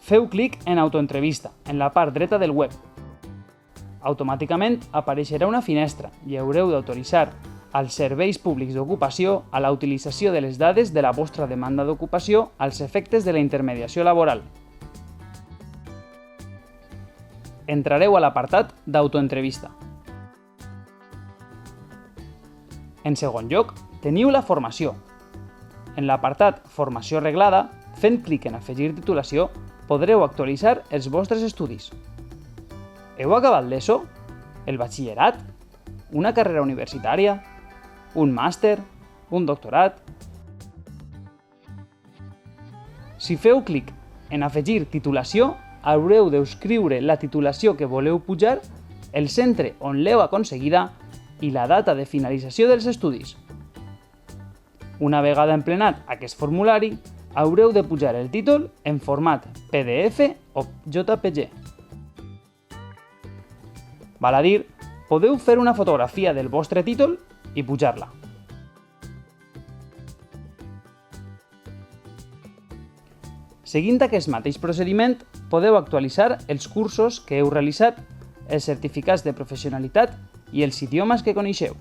Feu clic en Autoentrevista, en la part dreta del web. Automàticament apareixerà una finestra i haureu d'autoritzar als serveis públics d'ocupació a la utilització de les dades de la vostra demanda d'ocupació als efectes de la intermediació laboral. Entrareu a l'apartat d'Autoentrevista. En segon lloc, teniu la formació. En l'apartat Formació reglada, fent clic en Afegir titulació, podreu actualitzar els vostres estudis. Heu acabat l'ESO? El batxillerat? Una carrera universitària? Un màster? Un doctorat? Si feu clic en Afegir titulació, haureu d'escriure la titulació que voleu pujar, el centre on l'heu aconseguida i la data de finalització dels estudis. Una vegada emplenat aquest formulari, haureu de pujar el títol en format PDF o JPG. Val a dir, podeu fer una fotografia del vostre títol i pujar-la. Seguint aquest mateix procediment, podeu actualitzar els cursos que heu realitzat, els certificats de professionalitat i els idiomes que coneixeu.